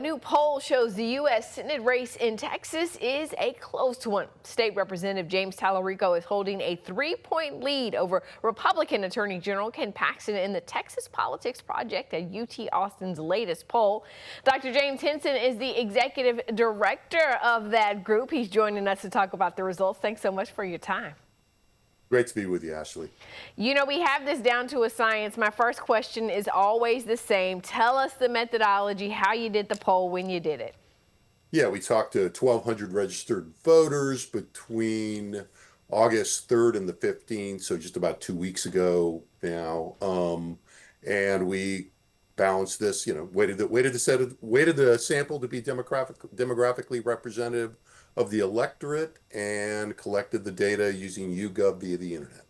A new poll shows the U.S. Senate race in Texas is a close one. State Representative James Talarico is holding a 3-point lead over Republican Attorney General Ken Paxton in the Texas Politics Project, a UT Austin's latest poll. Dr. James Henson is the executive director of that group. He's joining us to talk about the results. Thanks so much for your time. Great to be with you, Ashley. You know, we have this down to a science. My first question is always the same. Tell us the methodology, how you did the poll, when you did it. Yeah, we talked to 1,200 registered voters between August 3rd and the 15th, so just about 2 weeks ago now. And we balanced this, weighted the sample to be demographically representative of the electorate and collected the data using YouGov via the internet.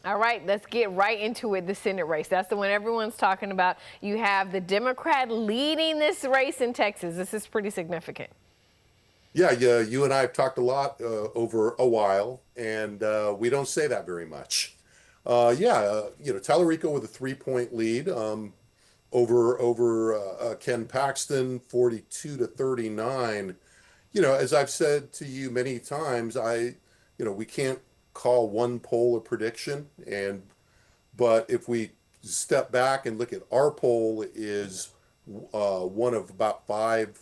All right, let's get right into it. The Senate race. That's the one everyone's talking about. You have the Democrat leading this race in Texas. This is pretty significant. Yeah, you and I have talked a lot over a while, and we don't say that very much. Talarico with a 3-point lead over Ken Paxton, 42-39. As I've said to you many times, we can't call one poll a prediction, but if we step back and look at our poll is one of about 5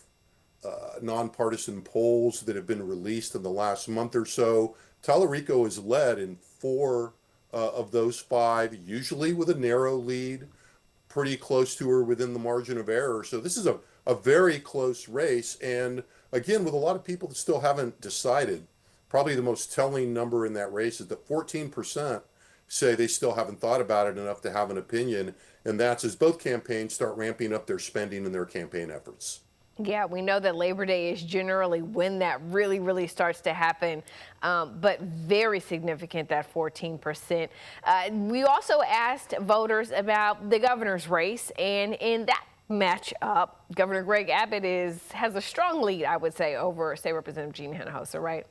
nonpartisan polls that have been released in the last month or so. Talarico is led in 4 of those 5, usually with a narrow lead, pretty close to her within the margin of error. So this is a very close race, and again, with a lot of people that still haven't decided. Probably the most telling number in that race is that 14% say they still haven't thought about it enough to have an opinion, and that's as both campaigns start ramping up their spending and their campaign efforts. Yeah, we know that Labor Day is generally when that really starts to happen, but very significant, that 14%. We also asked voters about the governor's race, and in that matchup, Governor Greg Abbott has a strong lead, I would say, over State Representative Gina Hinojosa, right?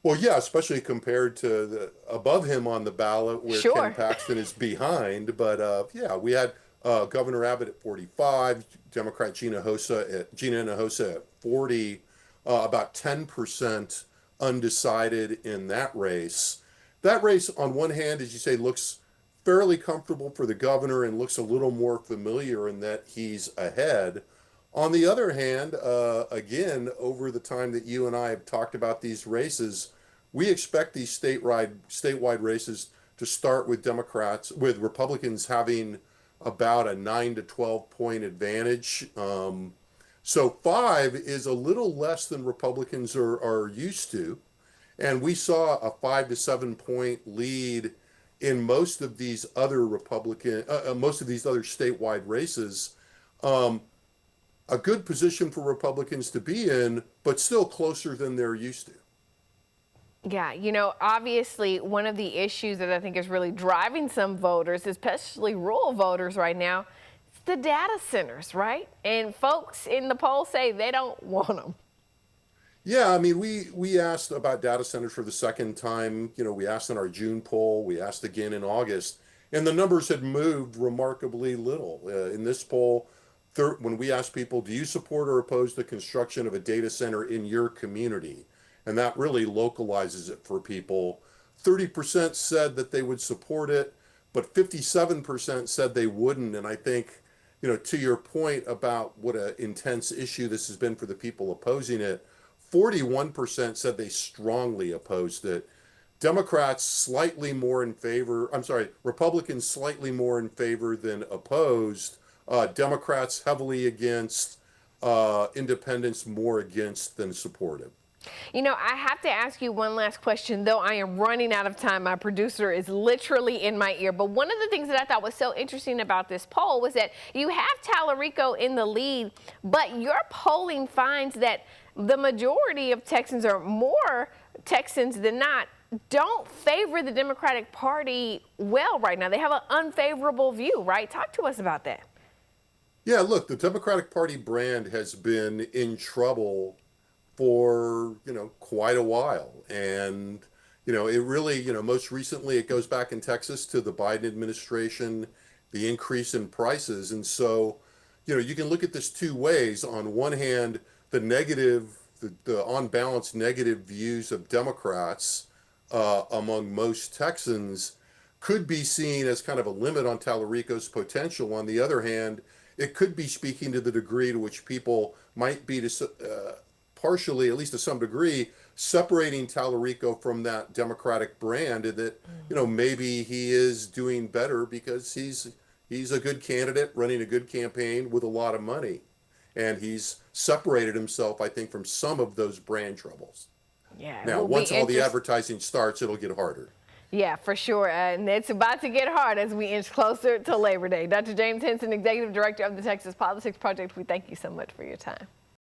Well, yeah, especially compared to above him on the ballot where Sure. Ken Paxton is behind. But we had Governor Abbott at 45, Democrat Gina Hinojosa at 40, about 10% undecided in that race. That race, on one hand, as you say, looks fairly comfortable for the governor and looks a little more familiar in that he's ahead. On the other hand, again, over the time that you and I have talked about these races, we expect these statewide races to start with Republicans having about a 9 to 12 point advantage. So 5 is a little less than Republicans are used to. And we saw a 5 to 7 point lead in most of these other statewide races. A good position for Republicans to be in, but still closer than they're used to. Yeah, obviously one of the issues that I think is really driving some voters, especially rural voters right now, is the data centers, right? And folks in the poll say they don't want them. Yeah, I mean, we asked about data centers for the second time. We asked in our June poll, we asked again in August, and the numbers had moved remarkably little. In this poll, when we asked people, do you support or oppose the construction of a data center in your community? And that really localizes it for people. 30% said that they would support it, but 57% said they wouldn't. And I think, to your point about what an intense issue this has been for the people opposing it, 41% said they strongly opposed it. Republicans slightly more in favor than opposed. Democrats heavily against, independents more against than supportive. I have to ask you one last question, though I am running out of time. My producer is literally in my ear. But one of the things that I thought was so interesting about this poll was that you have Talarico in the lead, but your polling finds that the majority of Texans, or more Texans than not, don't favor the Democratic Party well right now. They have an unfavorable view, right? Talk to us about that. Yeah, look, the Democratic Party brand has been in trouble for, quite a while. And, it really, most recently it goes back in Texas to the Biden administration, the increase in prices. And so, you can look at this two ways. On one hand, the on balance negative views of Democrats among most Texans could be seen as kind of a limit on Talarico's potential. On the other hand, it could be speaking to the degree to which people might be partially, at least to some degree, separating Talarico from that Democratic brand, and that maybe he is doing better because he's a good candidate running a good campaign with a lot of money, and he's separated himself, I think, from some of those brand troubles. Yeah. Now, once all the advertising starts, it'll get harder. Yeah, for sure. And it's about to get hard as we inch closer to Labor Day. Dr. James Henson, Executive Director of the Texas Politics Project, we thank you so much for your time.